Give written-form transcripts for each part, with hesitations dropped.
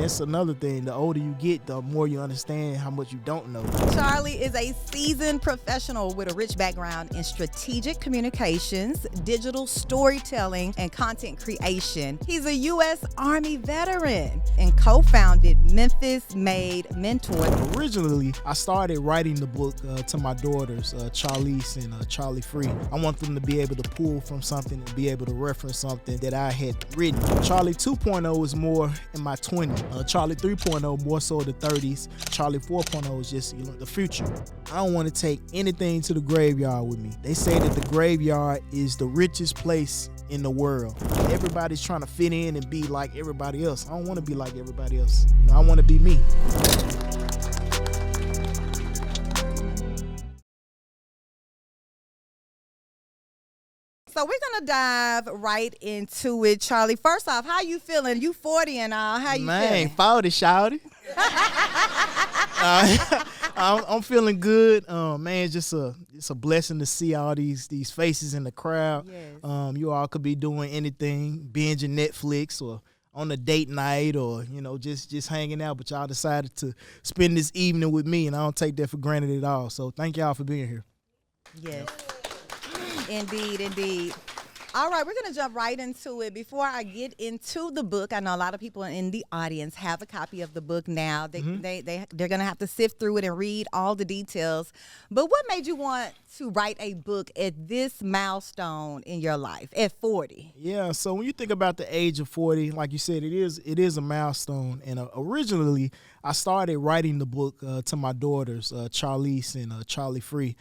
that's another thing. The older you get, the more you understand how much you don't know. Charlie is a seasoned professional with a rich background in strategic communications, digital storytelling, and content creation. He's a U.S. Army veteran and co-founded Memphis Made Mentors. Originally, I started writing the book to my daughters, Charlize and Charlie Free. I want them to be able to pull from something and be able to reference something that I had written. Charlie 2.0 is more in my 20s. Charlie 3.0 more so the 30s. Charlie 4.0 is just the future. I don't want to take anything to the graveyard with me. They say that the graveyard is the richest place in the world. Everybody's trying to fit in and be like everybody else. I don't want to be like everybody else. I want to be me. So we're gonna dive right into it, Charlie. First off, how you feeling? You 40 and all. How you feeling? 40, shouty. I'm feeling good. Man, it's a blessing to see all these faces in the crowd. Yes. You all could be doing anything, binging Netflix or on a date night or, just hanging out, but y'all decided to spend this evening with me, and I don't take that for granted at all. So thank y'all for being here. Yes. Indeed, indeed. All right, we're going to jump right into it. Before I get into the book, I know a lot of people in the audience have a copy of the book now. They're going to have to sift through it and read all the details. But what made you want to write a book at this milestone in your life, at 40? Yeah, so when you think about the age of 40, like you said, it is a milestone. And originally, I started writing the book to my daughters, Charlize and Charlie Free.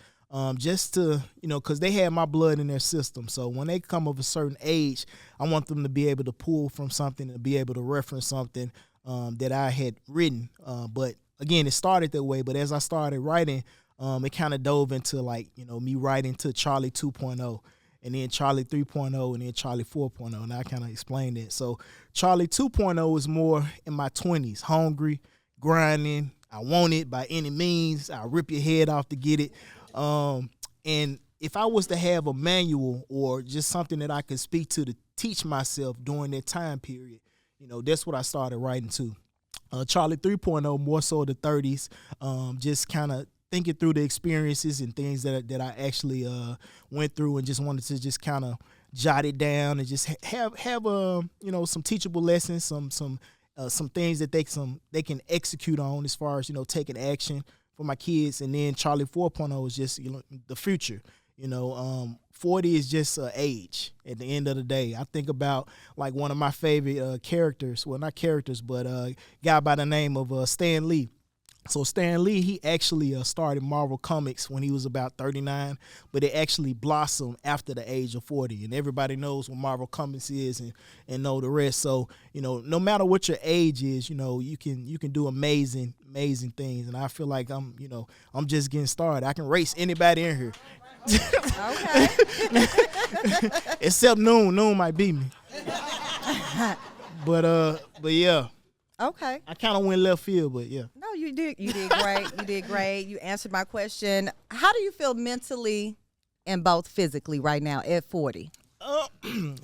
Just to, because they had my blood in their system. So when they come of a certain age, I want them to be able to pull from something and be able to reference something that I had written. But again, it started that way. But as I started writing, it kind of dove into me writing to Charlie 2.0 and then Charlie 3.0 and then Charlie 4.0. And I kind of explained it. So Charlie 2.0 is more in my 20s, hungry, grinding. I want it by any means. I'll rip your head off to get it. And if I was to have a manual or just something that I could speak to teach myself during that time period, that's what I started writing to. Charlie 3.0, more so the 30s, just kind of thinking through the experiences and things that I actually went through, and just wanted to just kind of jot it down and just have some teachable lessons, some things that they can execute on as far as taking action for my kids. And then Charlie 4.0 is just the future. 40 is just age at the end of the day. I think about like one of my favorite characters, well, not characters, but a guy by the name of Stan Lee. So Stan Lee, he actually started Marvel Comics when he was about 39, but it actually blossomed after the age of 40. And everybody knows what Marvel Comics is and know the rest. So, no matter what your age is, you can do amazing things. And I feel like I'm just getting started. I can race anybody in here. Okay. Except Noon might beat me. But yeah. Okay. I kind of went left field, but yeah. No, you did great. You did great. You answered my question. How do you feel mentally and both physically right now at 40?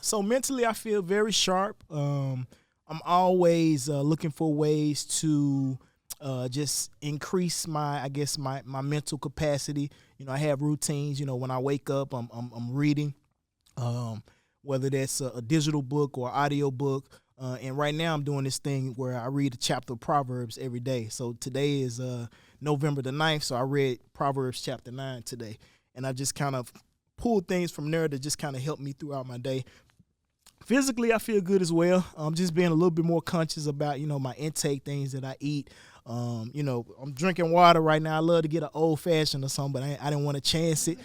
So mentally, I feel very sharp. I'm always looking for ways to just increase my mental capacity. I have routines. When I wake up, I'm reading, whether that's a digital book or audio book. And right now I'm doing this thing where I read a chapter of Proverbs every day. So today is November the 9th, so I read Proverbs chapter 9 today. And I just kind of pulled things from there to just kind of help me throughout my day. Physically, I feel good as well. I'm just being a little bit more conscious about, my intake, things that I eat. I'm drinking water right now. I love to get an old fashioned or something, but I didn't want to chance it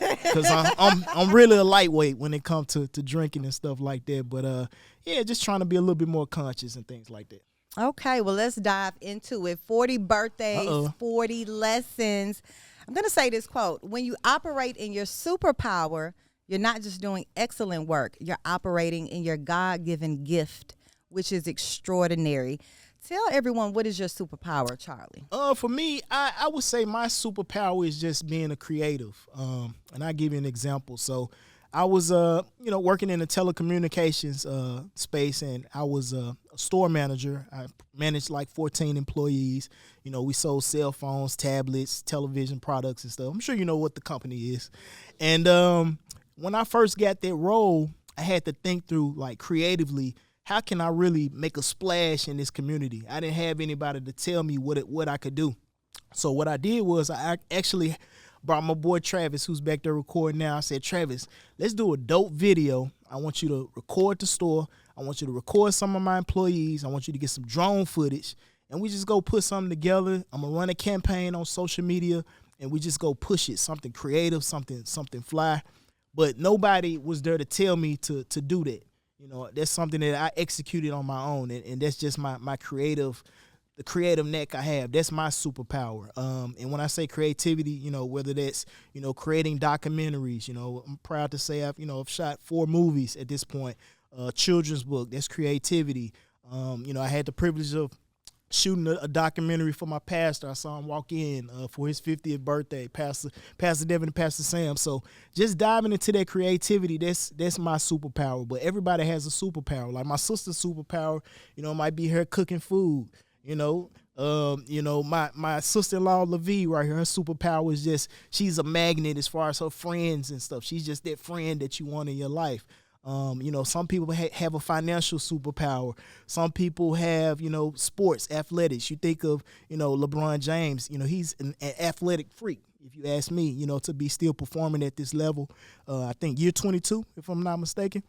because I'm really a lightweight when it comes to drinking and stuff like that. But just trying to be a little bit more conscious and things like that. Okay, well, let's dive into it. 40 birthdays, 40 lessons. I'm going to say this quote: when you operate in your superpower, you're not just doing excellent work, you're operating in your God-given gift, which is extraordinary. Tell everyone, what is your superpower, Charlie? For me, I would say my superpower is just being a creative. And I'll give you an example. So I was working in the telecommunications space, and I was a store manager. I managed like 14 employees. We sold cell phones, tablets, television products and stuff. I'm sure you know what the company is. And when I first got that role, I had to think through, like, creatively, how can I really make a splash in this community? I didn't have anybody to tell me what I could do. So what I did was I actually brought my boy Travis, who's back there recording now. I said, Travis, let's do a dope video. I want you to record the store. I want you to record some of my employees. I want you to get some drone footage. And we just go put something together. I'm going to run a campaign on social media, and we just go push it, something creative, something fly. But nobody was there to tell me to do that. That's something that I executed on my own, and that's just my the creative neck I have. That's my superpower. And when I say creativity, whether that's, creating documentaries, I'm proud to say I've shot 4 movies at this point. Children's book, that's creativity. I had the privilege of shooting a documentary for my pastor. I saw him walk in for his 50th birthday, Pastor Devin and Pastor Sam. So just diving into that creativity, that's my superpower. But everybody has a superpower. Like my sister's superpower, might be her cooking food. My sister-in-law LaVie right here, her superpower is just she's a magnet as far as her friends and stuff. She's just that friend that you want in your life. Some people have a financial superpower. Some people have, sports, athletics. You think of, LeBron James, he's an athletic freak, if you ask me, to be still performing at this level. I think year 22, if I'm not mistaken.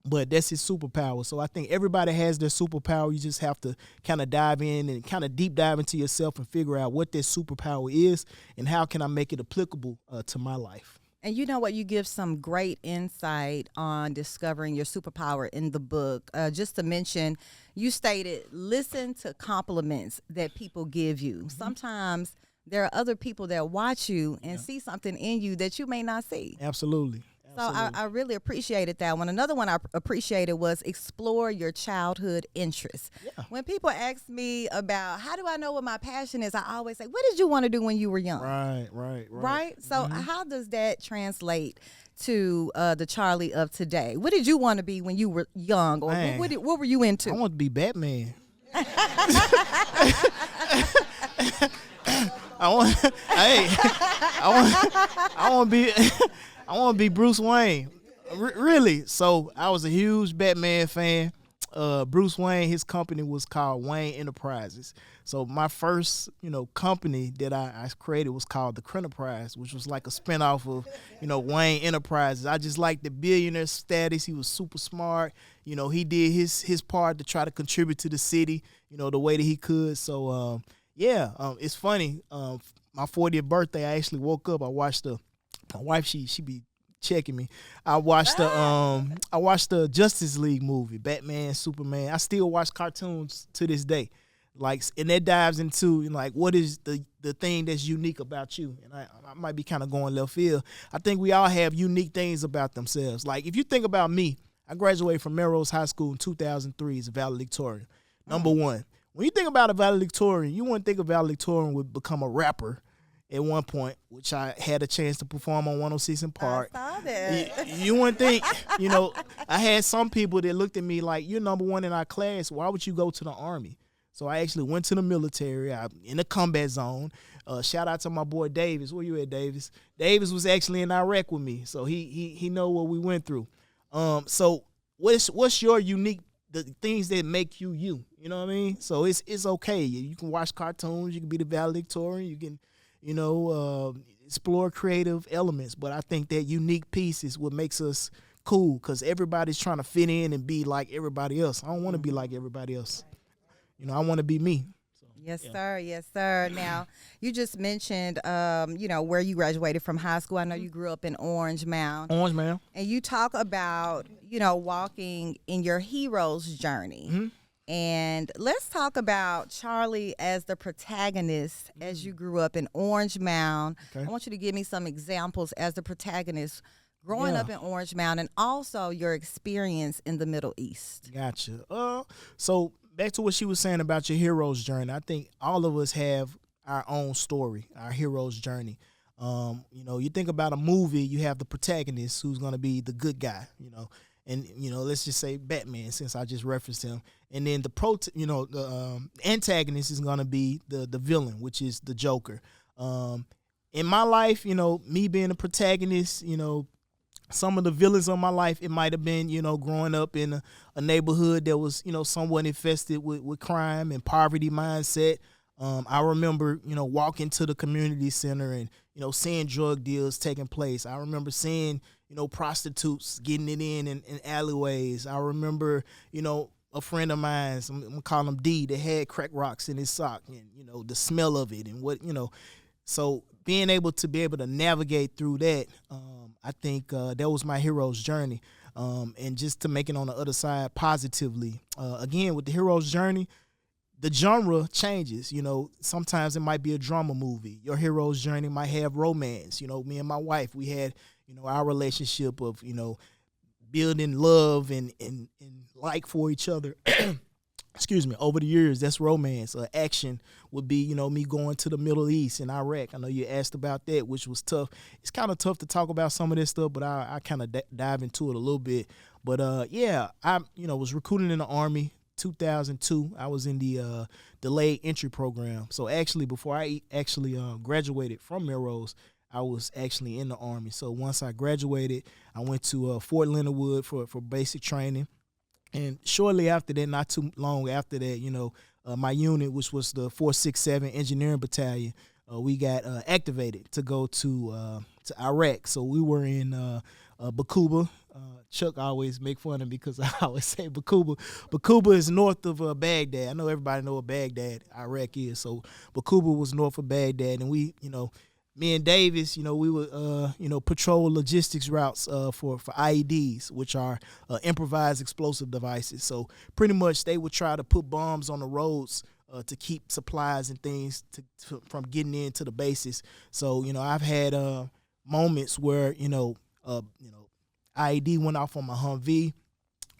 But that's his superpower. So I think everybody has their superpower. You just have to kind of dive in and kind of deep dive into yourself and figure out what that superpower is and how can I make it applicable to my life. And you know what? You give some great insight on discovering your superpower in the book. Just to mention, you stated, listen to compliments that people give you. Mm-hmm. Sometimes there are other people that watch you and see something in you that you may not see. Absolutely. So I really appreciated that one. Another one I appreciated was explore your childhood interests. Yeah. When people ask me about how do I know what my passion is, I always say, what did you want to do when you were young? Right? So how does that translate to the Charlie of today? What did you want to be when you were young? Or what were you into? I want to be Batman. I want to be Bruce Wayne, really. So I was a huge Batman fan. Bruce Wayne, his company was called Wayne Enterprises. So my first, company that I created was called the Crenterprise, which was like a spinoff of, Wayne Enterprises. I just liked the billionaire status. He was super smart. He did his part to try to contribute to the city, the way that he could. So it's funny. My 40th birthday, I actually woke up. I watched my wife, she be checking me. I watched the Justice League movie, Batman, Superman. I still watch cartoons to this day. And that dives into what is the thing that's unique about you. And I might be kind of going left field. I think we all have unique things about themselves. Like if you think about me, I graduated from Melrose High School in 2003 as a valedictorian. Number one. When you think about a valedictorian, you wouldn't think a valedictorian would become a rapper at one point, which I had a chance to perform on 106 in Park. I saw that. You wouldn't think, I had some people that looked at me like, you're number one in our class. Why would you go to the Army? So I actually went to the military. I'm in the combat zone. Shout out to my boy Davis. Where you at, Davis? Davis was actually in Iraq with me, so he know what we went through. So what's your unique, the things that make you you? You know what I mean? So it's okay. You can watch cartoons. You can be the valedictorian. You can explore creative elements. But I think that unique piece is what makes us cool, because everybody's trying to fit in and be like everybody else. I don't want to be like everybody else. I want to be me. So, yes, sir. Yes, sir. Now, you just mentioned, where you graduated from high school. I know you grew up in Orange Mound. Orange Mound. And you talk about, walking in your hero's journey. Mm-hmm. And let's talk about Charlie as the protagonist as you grew up in Orange Mound. Okay. I want you to give me some examples as the protagonist growing up in Orange Mound and also your experience in the Middle East. Gotcha. So back to what she was saying about your hero's journey. I think all of us have our own story, our hero's journey. You think about a movie, you have the protagonist who's going to be the good guy, and let's just say Batman, since I just referenced him, and then the antagonist is going to be the villain, which is the Joker. In my life, me being a protagonist, some of the villains of my life, it might have been, growing up in a neighborhood that was, somewhat infested with crime and poverty mindset. I remember, walking to the community center and, seeing drug deals taking place. I remember seeing, prostitutes getting it in alleyways. I remember, a friend of mine, I'm going to call him D, that had crack rocks in his sock and, the smell of it and what, so being able to navigate through that, I think that was my hero's journey. And just to make it on the other side positively. Again, with the hero's journey, the genre changes. Sometimes it might be a drama movie. Your hero's journey might have romance. Me and my wife, we had, our relationship of, building love and like for each other. Excuse me, over the years, that's romance. Action would be, me going to the Middle East and Iraq. I know you asked about that, which was tough. It's kind of tough to talk about some of this stuff, but I kind of dive into it a little bit. But, I, was recruited in the Army, 2002. I was in the delayed entry program. So actually, before I graduated from Melrose, I was actually in the Army. So once I graduated, I went to Fort Leonard Wood for basic training. And shortly after that, not too long after that, my unit, which was the 467 Engineering Battalion, we got activated to go to Iraq. So we were in Bakuba. Chuck always make fun of me because I always say Bakuba. Bakuba is north of Baghdad. I know everybody know what Baghdad, Iraq is. So Bakuba was north of Baghdad, and we, me and Davis, we would, patrol logistics routes for IEDs, which are improvised explosive devices. So pretty much they would try to put bombs on the roads to keep supplies and things from getting into the bases. So, I've had moments where, IED went off on my Humvee.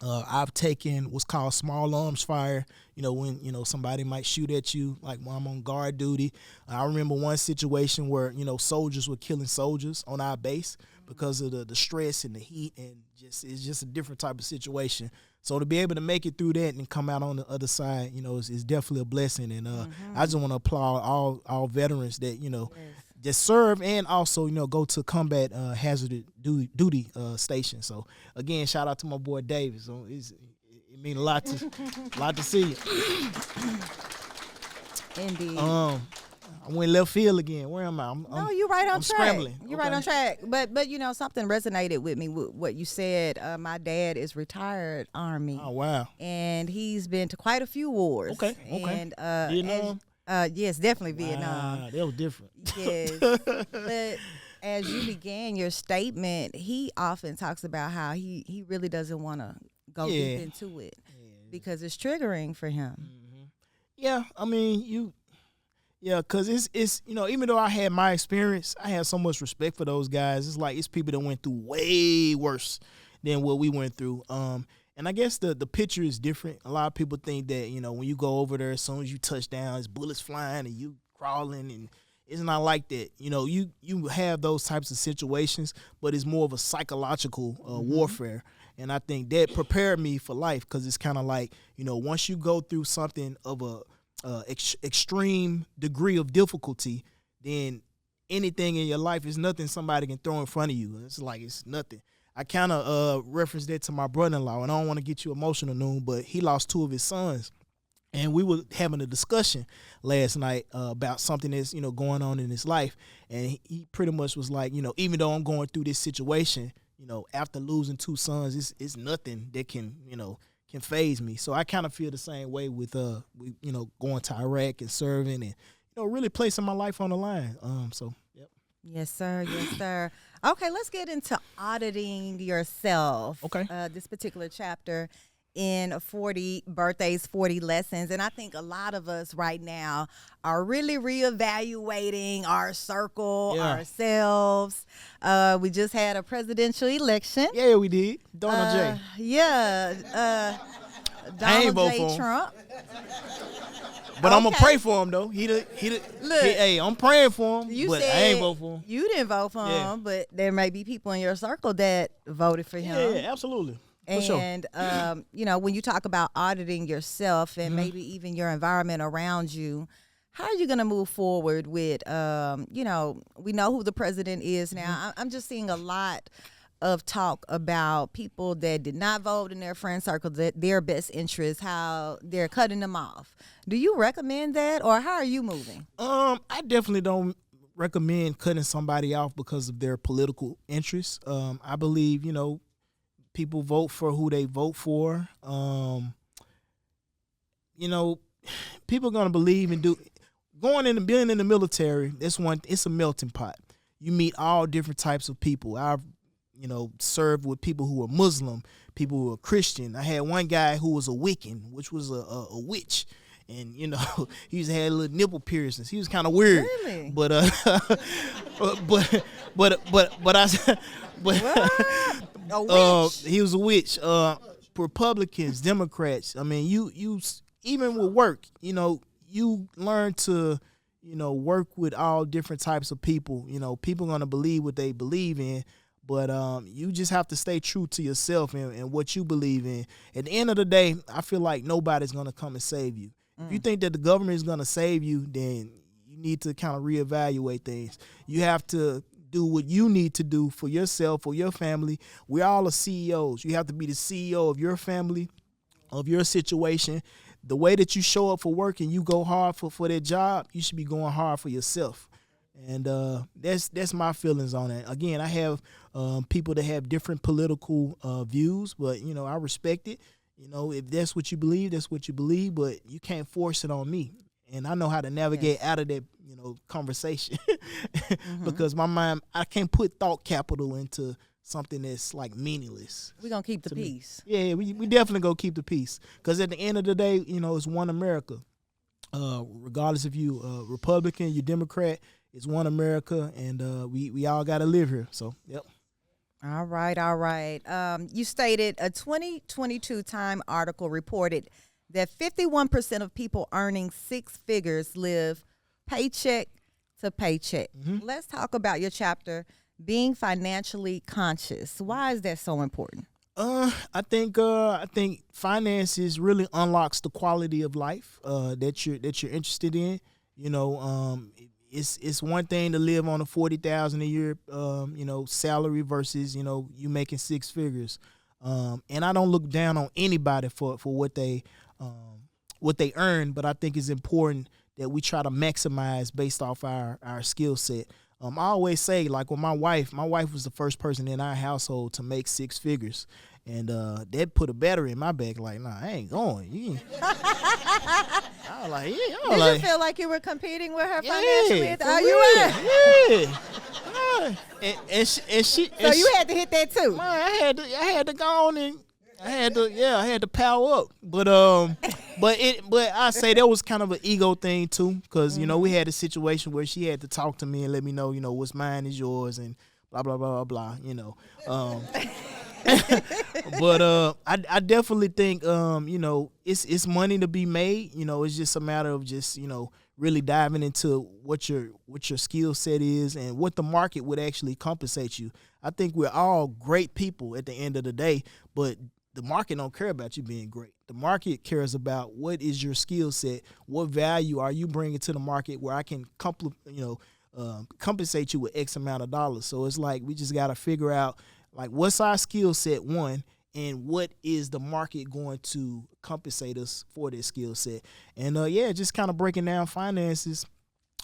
I've taken what's called small arms fire, when, somebody might shoot at you, like when I'm on guard duty. I remember one situation where, soldiers were killing soldiers on our base because of the stress and the heat, and it's just a different type of situation. So to be able to make it through that and come out on the other side, is definitely a blessing. And I just want to applaud all veterans that, just serve and also, go to combat hazardous duty station. So again, shout out to my boy Davis. So it means a lot to see you. Indeed. I went left field again. Where am I? No, you're right on track. Scrambling. You're right on track. But something resonated with me with what you said. My dad is retired Army. Oh wow. And he's been to quite a few wars. Okay. And Vietnam. Yes, definitely Vietnam. That was different. Yes. But as you began your statement, he often talks about how he really doesn't want to go deep into it because it's triggering for him. Mm-hmm. Yeah, I mean, because it's even though I had my experience, I had so much respect for those guys. It's like it's people that went through way worse than what we went through. And I guess the picture is different. A lot of people think that, when you go over there, as soon as you touch down, it's bullets flying and you crawling, and it's not like that. You have those types of situations, but it's more of a psychological warfare. And I think that prepared me for life, because it's kind of like, once you go through something of a extreme degree of difficulty, then anything in your life is nothing somebody can throw in front of you. It's like it's nothing. I kind of referenced that to my brother-in-law, and I don't want to get you emotional, Noon, but he lost 2 of his sons. And we were having a discussion last night about something that's, going on in his life. And he pretty much was like, even though I'm going through this situation, after losing 2 sons, it's nothing that can phase me. So I kind of feel the same way with going to Iraq and serving and, really placing my life on the line. So, yep. Yes, sir. Yes, sir. Okay, let's get into auditing yourself. Okay. This particular chapter in 40 Birthdays, 40 Lessons. And I think a lot of us right now are really reevaluating our circle, ourselves. We just had a presidential election. Yeah, we did. Donald J. Yeah. Donald J. Trump. But I'm gonna pray for him though. Look, hey, I'm praying for him. But I ain't vote for him. You didn't vote for him, but there may be people in your circle that voted for him. Yeah, absolutely. And sure. You know, when you talk about auditing yourself and maybe even your environment around you, how are you going to move forward with, you know, we know who the president is now. I'm just seeing a lot of talk about people that did not vote in their friend circle, that their best interest, how they're cutting them off. Do you recommend that, or how are you moving? I definitely don't recommend cutting somebody off because of their political interests. I believe, you know, people vote for who they vote for. You know, people are going to believe and do. Going in and being in the military, it's a melting pot. You meet all different types of people. I've, you know, served with people who are Muslim, people who are Christian. I had one guy who was a Wiccan, which was a witch. And, you know, he used to have little nipple piercings. He was kind of weird. Really? But he was a witch. Republicans, Democrats. I mean, you even with work, you know, you learn to, you know, work with all different types of people. You know, people are going to believe what they believe in, but you just have to stay true to yourself and what you believe in. At the end of the day, I feel like nobody's going to come and save you. If you think that the government is going to save you, then you need to kind of reevaluate things. You have to do what you need to do for yourself, for your family. We all are CEOs. You have to be the CEO of your family, of your situation. The way that you show up for work and you go hard for that job, you should be going hard for yourself. And that's my feelings on it. Again, I have people that have different political views, but, you know, I respect it. You know, if that's what you believe, that's what you believe, but you can't force it on me. And I know how to navigate out of that, you know, conversation because my mind, I can't put thought capital into something that's like meaningless. We're going to keep the peace. Yeah, we definitely go keep the peace. Because at the end of the day, you know, it's one America. Regardless if you Republican, you Democrat, it's one America, and we all got to live here. So, yep. All right. You stated a 2022 Time article reported that 51% of people earning six figures live paycheck to paycheck. Let's talk about your chapter, Being Financially Conscious. Why is that so important? I think finances really unlocks the quality of life that you're interested in. You know, it's one thing to live on a $40,000 a year you know, salary versus, you know, you making six figures. And I don't look down on anybody for what they earn, but I think it's important that we try to maximize based off our skill set. I always say, like with my wife was the first person in our household to make six figures. And that put a battery in my back, like, nah, I ain't going. I was like, yeah. Did you feel like you were competing with her financially? Are you at? Yeah. And she. So you had to hit that too. Man, I had to go on and I had to power up. But I say that was kind of an ego thing too, because you know we had a situation where she had to talk to me and let me know, you know, what's mine is yours and blah blah blah blah blah. You know. But I definitely think you know, it's money to be made. You know, it's just a matter of just, you know, really diving into what your skill set is and what the market would actually compensate you. I think we're all great people at the end of the day, but the market don't care about you being great. The market cares about what is your skill set, what value are you bringing to the market where I can compensate you with X amount of dollars. So it's like we just got to figure out, like, what's our skill set, one, and what is the market going to compensate us for this skill set. And, just kind of breaking down finances.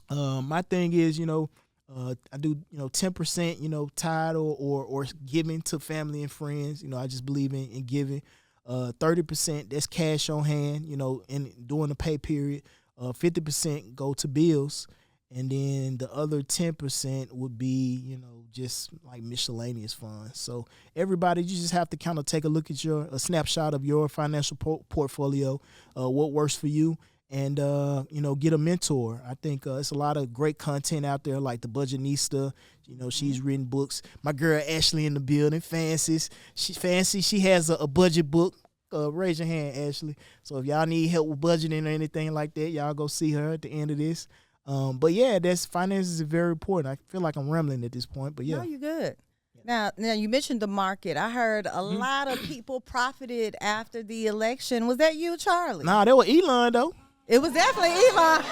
My thing is, you know, I do, you know, 10%, you know, tithe or giving to family and friends. You know, I just believe in giving. 30%, that's cash on hand, you know, and during the pay period. 50% go to bills. And then the other 10% would be, you know, just like miscellaneous funds. So everybody, you just have to kind of take a look at a snapshot of your financial portfolio, what works for you, and, you know, get a mentor. I think it's a lot of great content out there, like the Budgetnista. You know, she's written books. My girl Ashley in the building, Fancy. She has a budget book. raise your hand, Ashley. So if y'all need help with budgeting or anything like that, y'all go see her at the end of this. But yeah, finances is very important. I feel like I'm rambling at this point, but yeah. No, you're good. Now you mentioned the market. I heard a lot of people profited after the election. Was that you, Charlie? Nah, that was Elon though. It was definitely Elon.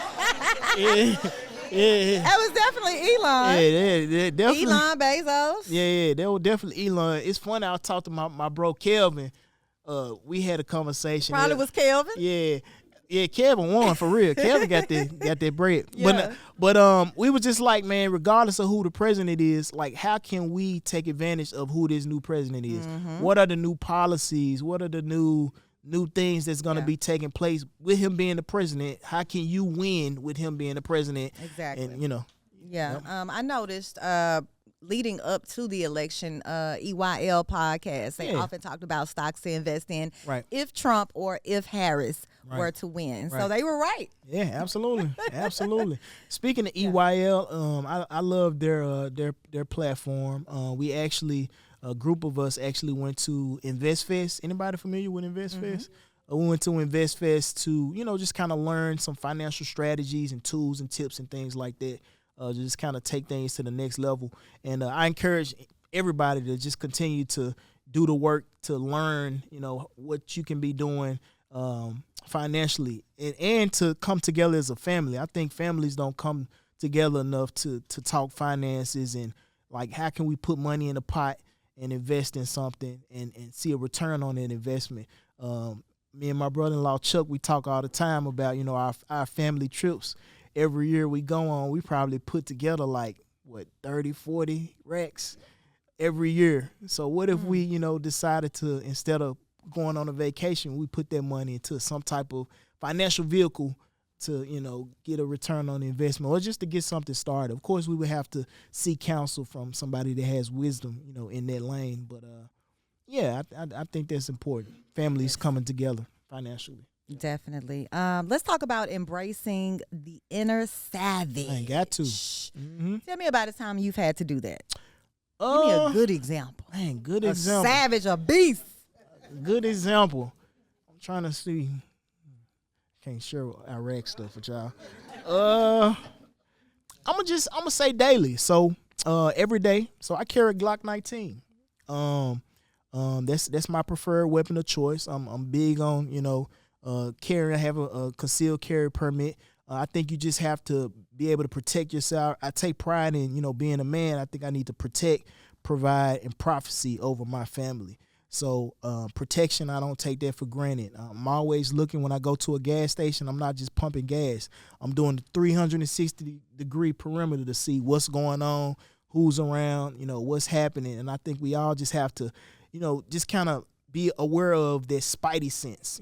Yeah. That was definitely Elon. Yeah, definitely. Elon Bezos. Yeah, that was definitely Elon. It's funny, I talked to my bro Kelvin. We had a conversation. Probably was Kelvin. Yeah, Kelvin won for real. Kelvin got that bread. Yeah. But we were just like, man, regardless of who the president is, like, how can we take advantage of who this new president is? Mm-hmm. What are the new policies? What are the new things that's going to be taking place with him being the president? How can you win with him being the president? Exactly. And Yeah. I noticed leading up to the election, EYL podcast, they often talked about stocks to invest in if Trump or if Harris were to win. So they were right. Yeah, absolutely. Absolutely. Speaking of EYL, I love their platform. We actually, a group of us actually went to Invest Fest. Anybody familiar with Invest Fest? We went to Invest Fest to, just kind of learn some financial strategies and tools and tips and things like that. Just kind of take things to the next level. And I encourage everybody to just continue to do the work to learn, what you can be doing financially and to come together as a family. I think families don't come together enough to talk finances and, like, how can we put money in a pot and invest in something and see a return on that investment. Me and my brother-in-law, Chuck, we talk all the time about, our family trips. Every year we go on, we probably put together 30, 40 racks every year. So what if we, decided to, instead of going on a vacation, we put that money into some type of financial vehicle to, get a return on the investment or just to get something started. Of course, we would have to seek counsel from somebody that has wisdom, in that lane. But, I think that's important. Families coming together financially. Definitely. Let's talk about embracing the inner savage. I ain't got to. Mm-hmm. Tell me about a time you've had to do that. Give me a good example. Man, good example. A savage, a beast. Good example. I'm trying to see. Can't share Iraq stuff with y'all. I'm gonna say daily. So every day. So I carry a Glock 19. That's my preferred weapon of choice. I'm big on carry. I have a concealed carry permit. I think you just have to be able to protect yourself. I take pride in, being a man. I think I need to protect, provide, and prophecy over my family. So protection, I don't take that for granted. I'm always looking when I go to a gas station. I'm not just pumping gas. I'm doing the 360-degree perimeter to see what's going on, who's around, what's happening. And I think we all just have to, just kind of be aware of that spidey sense,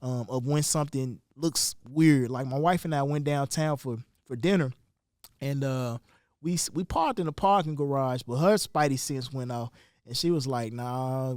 of when something looks weird. Like my wife and I went downtown for dinner, and we parked in a parking garage, but her spidey sense went off, and she was like, "Nah,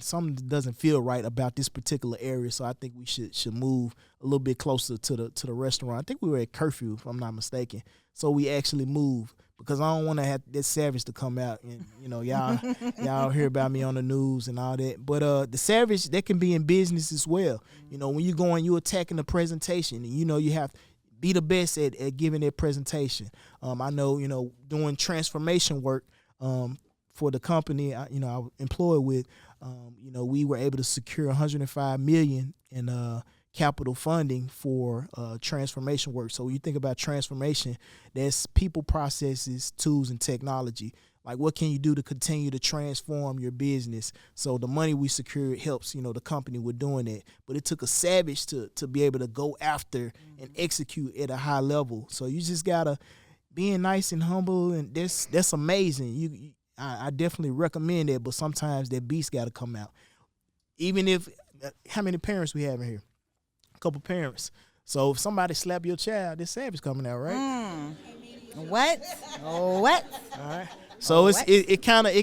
something doesn't feel right about this particular area, so I think we should move a little bit closer to the restaurant." I think we were at curfew, if I'm not mistaken, so we actually moved. Because I don't want to have that savage to come out and, y'all hear about me on the news and all that. But the savage, that can be in business as well. When you go and you attacking the presentation, and you have to be the best at giving that presentation. I know, doing transformation work for the company, I was employed with, we were able to secure $105 million in capital funding for transformation work. So when you think about transformation, that's people, processes, tools, and technology. Like, what can you do to continue to transform your business? So the money we secured helps, the company with doing that. But it took a savage to be able to go after and execute at a high level. So you just gotta being nice and humble, and that's amazing. I definitely recommend that, but sometimes that beast gotta come out. Even if how many parents we have in here? Couple parents. So if somebody slap your child, this savage coming out, right? What? All right. So it kind of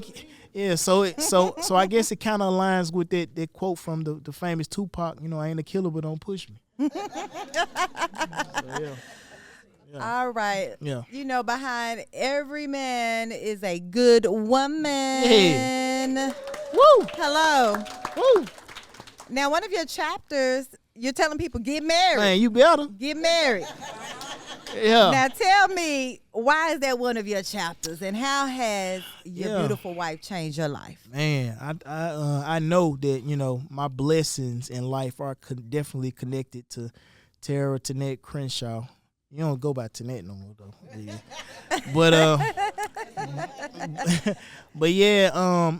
So I guess it kind of aligns with that quote from the famous Tupac. I ain't a killer, but don't push me. So, yeah. All right. Yeah. Behind every man is a good woman. Yeah. Woo. Hello. Woo. Now, one of your chapters, you're telling people get married. Man, you better get married. Yeah. Now, tell me, why is that one of your chapters, and how has your beautiful wife changed your life? Man, I know that my blessings in life are definitely connected to Terra Crenshaw. You don't go by Tanette no more though. Yeah. But yeah,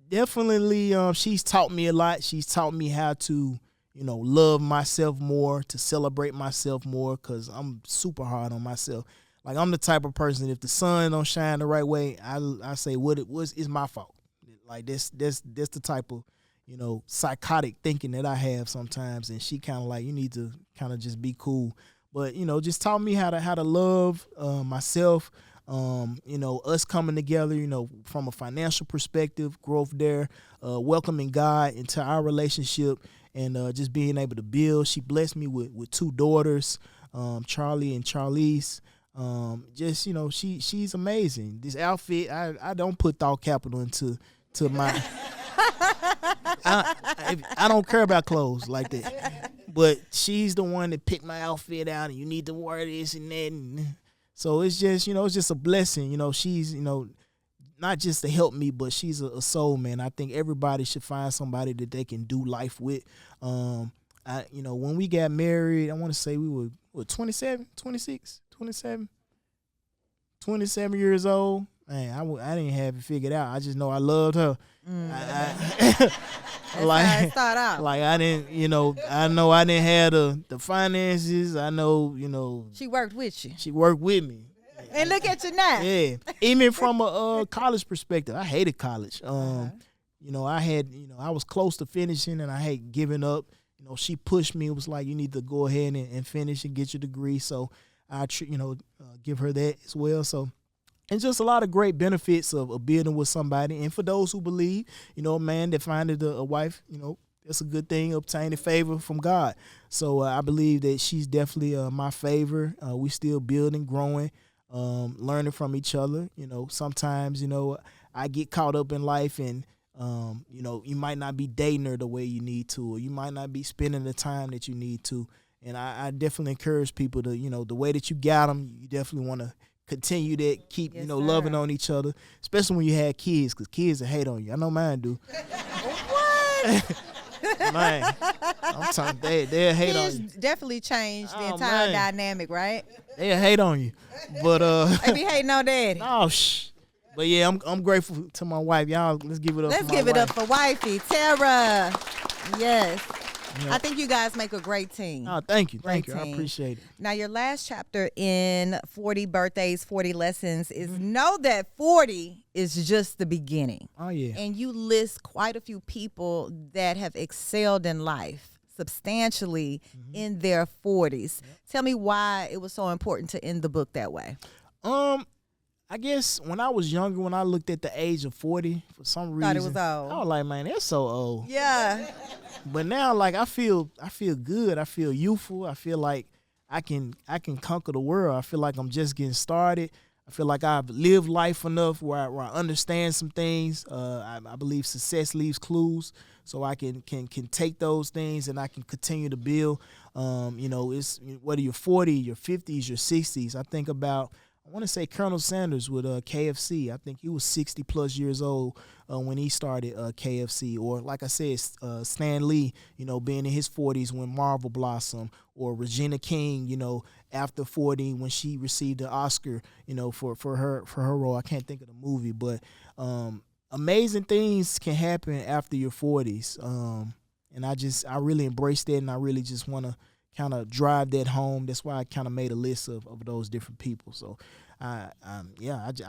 definitely she's taught me a lot. She's taught me how to, love myself more, to celebrate myself more, because I'm super hard on myself. Like, I'm the type of person, if the sun don't shine the right way, I say what it was is my fault. Like, that's the type of, psychotic thinking that I have sometimes. And she kind of like, you need to kind of just be cool. But, just taught me how to love myself. Us coming together, from a financial perspective, growth there, welcoming God into our relationship, and just being able to build. She blessed me with 2 daughters, Charlie and Charlize. She's amazing. This outfit, I don't put thought capital into my. I don't care about clothes like that, but she's the one that picked my outfit out, and you need to wear this and that, and so it's just it's just a blessing. She's not just to help me, but she's a soul, man. I think everybody should find somebody that they can do life with. When we got married, I want to say we were 27, 26, 27, 27 years old. Man, I didn't have it figured out. I just know I loved her. Like, how it start out. Like, I didn't, I know I didn't have the finances. I know, she worked with you. She worked with me. And look at you now. Yeah. Even from a college perspective, I hated college. I had, I was close to finishing and I had given up. She pushed me. It was like, you need to go ahead and finish and get your degree. So I, give her that as well. So, and just a lot of great benefits of building with somebody. And for those who believe, a man that findeth a wife, that's a good thing, obtaining favor from God. So I believe that she's definitely my favor. We still building, growing, learning from each other. Sometimes, I get caught up in life and, you might not be dating her the way you need to, or you might not be spending the time that you need to. And I definitely encourage people to, the way that you got them, you definitely want to continue that, keep, loving on each other, especially when you have kids, because kids will hate on you. I know mine do. What? Man, I'm talking, they'll hate on you. Definitely changed the entire dynamic, right? They'll hate on you. But they be hating on daddy. Oh, But yeah, I'm grateful to my wife. Y'all, let's give it up. Let's give it up for wifey, Terra. Yes. Yep. I think you guys make a great team. Oh, thank you. Great thank you. team. I appreciate it. Now, your last chapter in 40 Birthdays, 40 Lessons is know that 40 is just the beginning. Oh, yeah. And you list quite a few people that have excelled in life substantially in their 40s. Yep. Tell me why it was so important to end the book that way. I guess when I was younger, when I looked at the age of 40, for some reason, thought it was old. I was like, man, that's so old. Yeah. But now, like, I feel good. I feel youthful. I feel like I can conquer the world. I feel like I'm just getting started. I feel like I've lived life enough where I understand some things. I believe success leaves clues, so I can take those things and I can continue to build. It's whether you're 40, your 50s, your 60s. I think about, I want to say Colonel Sanders with KFC. I think he was 60 plus years old when he started KFC. Or like I said, Stan Lee, being in his 40s when Marvel blossomed. Or Regina King, after 40 when she received an Oscar, for her role. I can't think of the movie, but amazing things can happen after your 40s. And I really embrace that, and I really just want to kind of drive that home. That's why I kind of made a list of those different people. So, I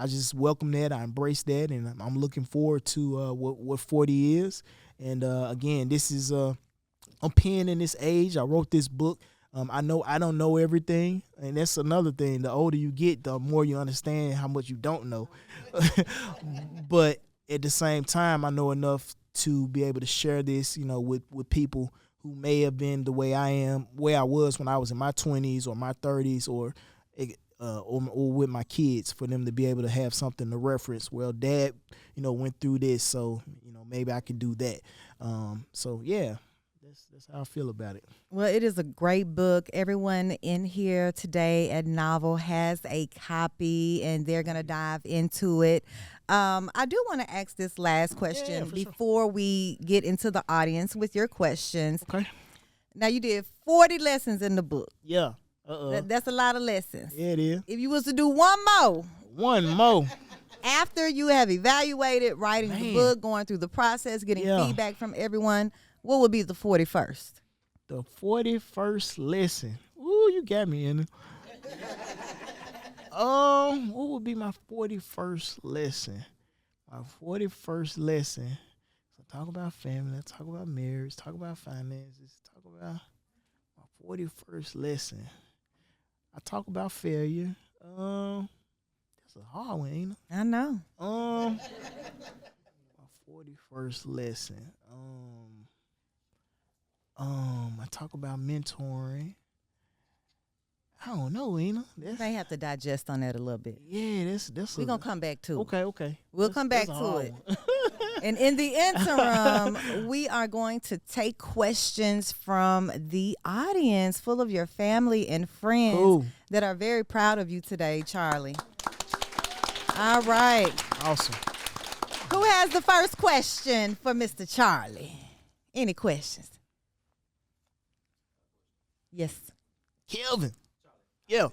just welcome that. I embrace that, and I'm looking forward to what 40 is. And again, this is I'm penning in this age. I wrote this book. I know I don't know everything, and that's another thing. The older you get, the more you understand how much you don't know. But at the same time, I know enough to be able to share this, with people who may have been the way I was when I was in my 20s or my 30s, or with my kids, for them to be able to have something to reference. Well, Dad, went through this, so maybe I can do that. So yeah, That's how I feel about it. Well, it is a great book. Everyone in here today at Novel has a copy, and they're going to dive into it. I do want to ask this last question before we get into the audience with your questions. Okay. Now, you did 40 lessons in the book. Yeah. That's a lot of lessons. Yeah, it is. If you was to do one more. After you have evaluated writing the book, going through the process, getting feedback from everyone, what would be the 41st? The 41st lesson. Ooh, you got me in it. What would be my 41st lesson? My 41st lesson. So talk about family, talk about marriage, talk about finances, talk about my 41st lesson. I talk about failure. That's a hard one, ain't it? I know. My 41st lesson. I talk about mentoring. I don't know, Ina. You may have to digest on that a little bit. Yeah, that's. We're gonna come back to it. Okay. We'll come back to it. And in the interim, we are going to take questions from the audience, full of your family and friends that are very proud of you today, Charlie. All right. Awesome. Who has the first question for Mr. Charlie? Any questions? Yes. Kelvin. Yeah.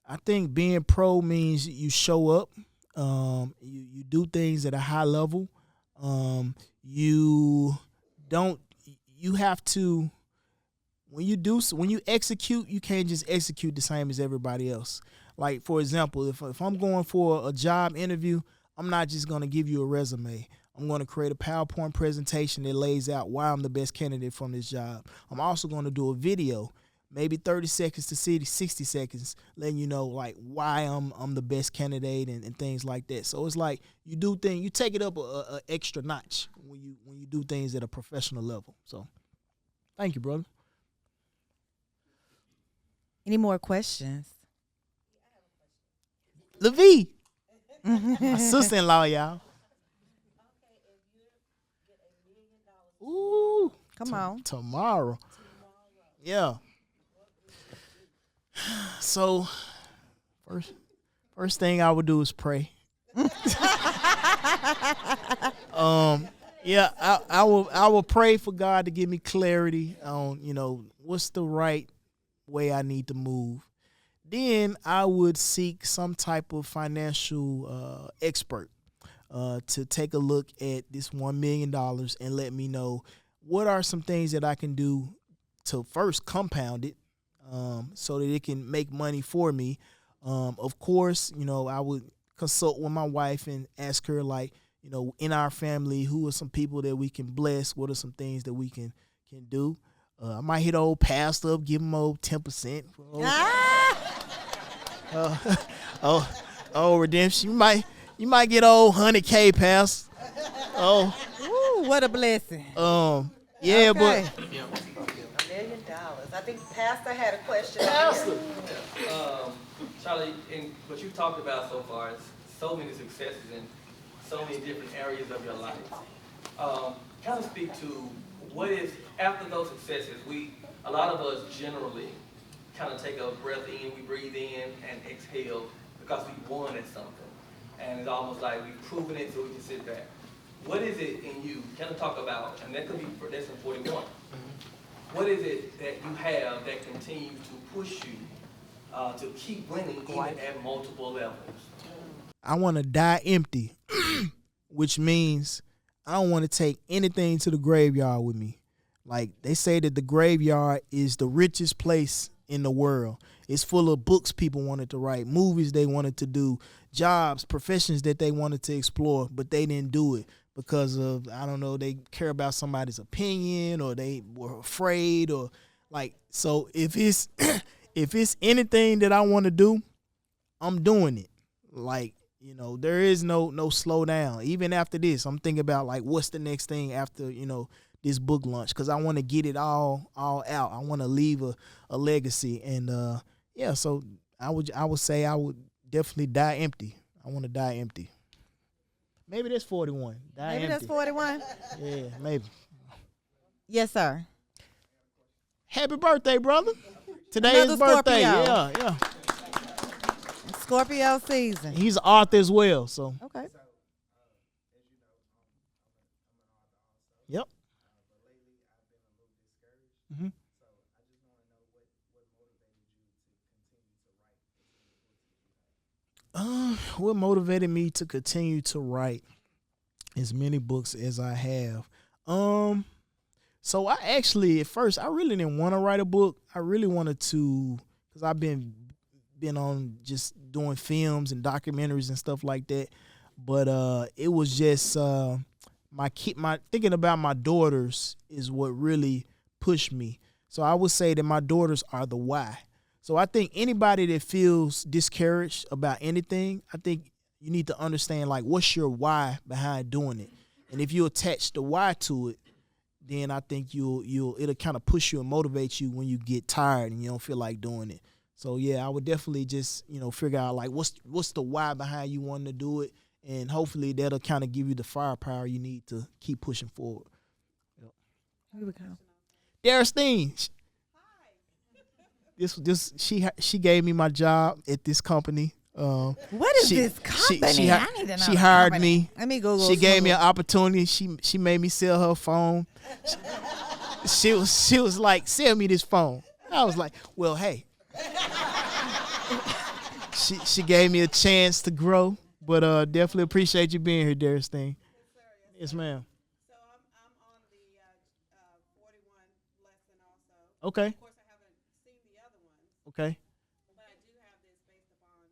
I think being pro means you show up. You do things at a high level. You have to. When you execute, you can't just execute the same as everybody else. Like, for example, if I'm going for a job interview, I'm not just going to give you a resume. I'm going to create a PowerPoint presentation that lays out why I'm the best candidate from this job. I'm also going to do a video, maybe 30 seconds to 60 seconds, letting you know, like, why I'm the best candidate and things like that. So it's like you do things, you take it up a extra notch when you do things at a professional level. So thank you, brother. Any more questions? LaVie. My sister-in-law, y'all. Ooh. Come on. Tomorrow. Yeah. So, first thing I would do is pray. Yeah, I will pray for God to give me clarity on, what's the right way I need to move. Then I would seek some type of financial expert to take a look at this $1 million and let me know what are some things that I can do to first compound it so that it can make money for me. Of course, I would consult with my wife and ask her, like, in our family, who are some people that we can bless? What are some things that we can do? I might hit old pastor up, give him old 10%. Redemption. You might get old 100K, pastor. Ooh, what a blessing. Yeah, okay. but $1 million. I think Pastor had a question. Pastor. Charlie, in what you've talked about so far is so many successes in so many different areas of your life. Kind of speak to what is, after those successes, a lot of us generally kind of take a breath in, we breathe in and exhale because we won at something. And it's almost like we've proven it so we can sit back. What is it in you, kind of talk about, and that could be for lesson 41. What is it that you have that continues to push you to keep winning even at multiple levels? I want to die empty, which means I don't want to take anything to the graveyard with me. Like, they say that the graveyard is the richest place in the world. It's full of books people wanted to write, movies they wanted to do, jobs, professions that they wanted to explore, but they didn't do it because of, I don't know, they care about somebody's opinion or they were afraid or like, so if it's if it's anything that I want to do, I'm doing it. Like, there is no slow down. Even after this, I'm thinking about, like, what's the next thing after, this book launch because I want to get it all out. I want to leave a legacy, and yeah. So I would say I would definitely die empty. I want to die empty. Maybe that's 41. Maybe that's 41. Yeah, maybe. Yes, sir. Happy birthday, brother. Today Another is birthday. Scorpio. Yeah. Scorpio season. He's an author as well, so. Okay. Yep. Mm-hmm. What motivated me to continue to write as many books as I have? So I actually, at first, I really didn't want to write a book. I really wanted to, because I've been on just doing films and documentaries and stuff like that. But it was just my thinking about my daughters is what really pushed me. So I would say that my daughters are the why. So I think anybody that feels discouraged about anything, I think you need to understand, like, what's your why behind doing it. And if you attach the why to it, then I think it'll kind of push you and motivate you when you get tired and you don't feel like doing it. So yeah, I would definitely just, figure out, like, what's the why behind you wanting to do it, and hopefully that'll kind of give you the firepower you need to keep pushing forward. Yep. Here we go. Dara Steen. She gave me my job at this company. What is this company? She I need to know. She hired me. Let me Google. She gave me an opportunity. She made me sell her phone. She was like, sell me this phone. I was like, well, hey. She gave me a chance to grow, but definitely appreciate you being here, Dara Steen. Yes, ma'am. So I'm on the 41 lesson also. Okay. Of course, I haven't seen the other ones, Okay. but I do have this based upon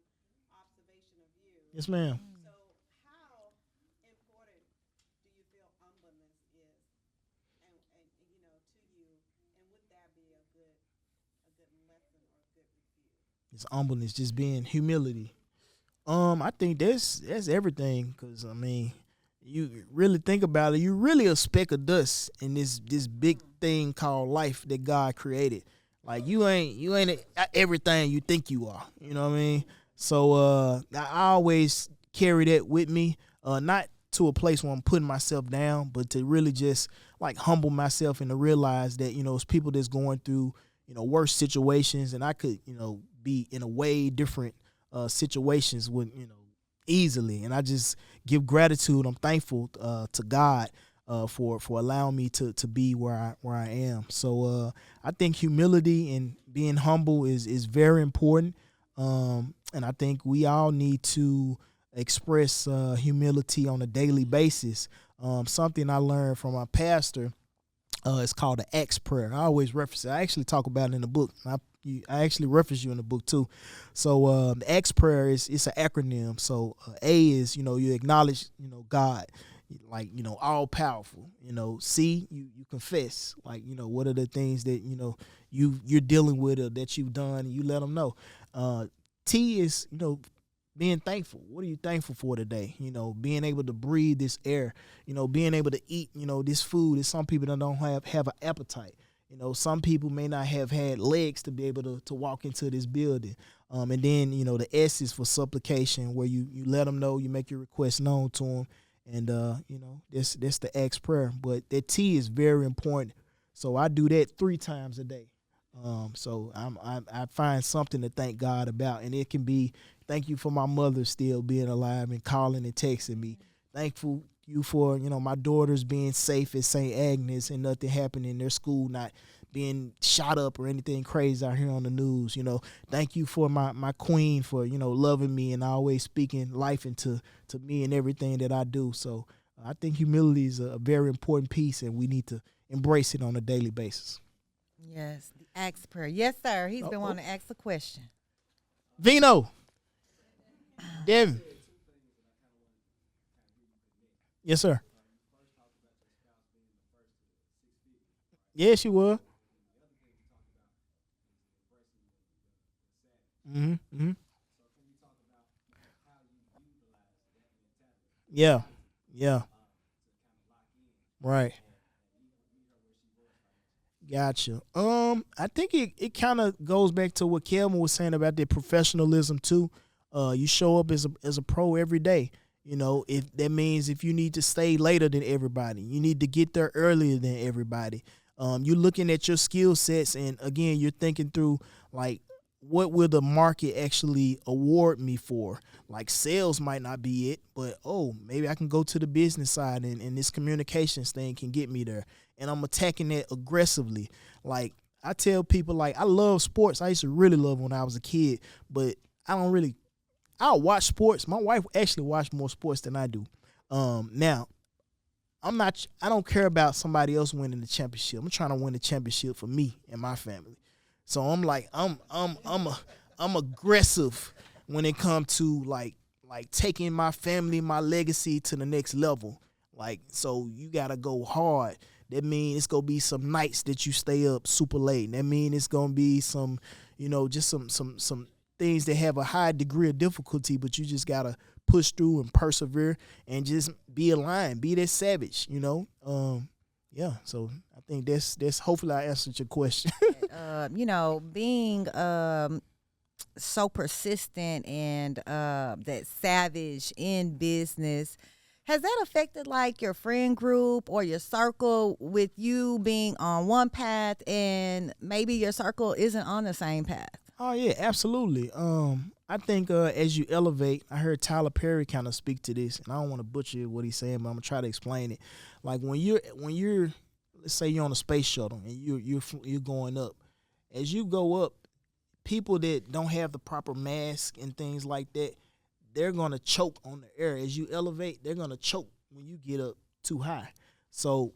observation of you. Yes, ma'am. So how important do you feel humbleness is, and to you, and would that be a good lesson or a good review? It's humbleness, just being humility. I think that's everything, because you really think about it, you really a speck of dust in this big thing called life that God created. Like, you ain't everything you think you are. You know what I mean? So I always carry that with me, not to a place where I'm putting myself down, but to really just, like, humble myself and to realize that, it's people that's going through, worse situations, and I could, be in a way different situations with, easily. And I just give gratitude. I'm thankful to God for allowing me to be where I am. So I think humility and being humble is very important. And I think we all need to express humility on a daily basis. Something I learned from my pastor is called the Acts prayer. I always reference it. I actually talk about it in the book. I actually reference you in the book too. So the Acts prayer it's an acronym. So A is, you acknowledge, God, like, all powerful. C, you confess, like, what are the things that, you're dealing with or that you've done, and you let them know. T is, being thankful. What are you thankful for today? Being able to breathe this air, being able to eat, this food. Is some people that don't have an appetite. Some people may not have had legs to be able to walk into this building. And then, the S is for supplication, where you let them know, you make your request known to them. And, that's the Acts prayer. But that T is very important. So I do that 3 times a day. So I find something to thank God about. And it can be, thank you for my mother still being alive and calling and texting me. Thankful you for, my daughters being safe at St. Agnes and nothing happening in their school, not being shot up or anything crazy out here on the news. Thank you for my queen for, loving me and always speaking life into me and everything that I do. So I think humility is a very important piece, and we need to embrace it on a daily basis. Yes, the Acts prayer. Yes, sir. He's been wanting to ask a question. Vino. Devin. Yes, sir. Yeah, she was. Mm-hmm. Yeah. Right. Gotcha. I think it kind of goes back to what Kelvin was saying about the professionalism too. You show up as a pro every day. You know, if that means if you need to stay later than everybody, you need to get there earlier than everybody. You're looking at your skill sets, and again, you're thinking through like, what will the market actually award me for? Like, sales might not be it, but maybe I can go to the business side, and this communications thing can get me there. And I'm attacking it aggressively. Like, I tell people, like, I love sports. I used to really love when I was a kid, but I'll watch sports. My wife actually watched more sports than I do. Now, I don't care about somebody else winning the championship. I'm trying to win the championship for me and my family. So I'm like, I'm aggressive when it comes to like taking my family, my legacy to the next level. Like, so you gotta go hard. That means it's gonna be some nights that you stay up super late. That means it's gonna be some, just some things that have a high degree of difficulty, but you just gotta push through and persevere and just be aligned, be that savage, Yeah, so I think that's hopefully I answered your question. Being so persistent and that savage in business, has that affected like your friend group or your circle with you being on one path and maybe your circle isn't on the same path? Oh yeah, absolutely. I think as you elevate, I heard Tyler Perry kind of speak to this, and I don't want to butcher what he's saying, but I'm gonna try to explain it. Like when you're, let's say you're on a space shuttle and you're going up. As you go up, people that don't have the proper mask and things like that, they're gonna choke on the air. As you elevate, they're gonna choke when you get up too high. So,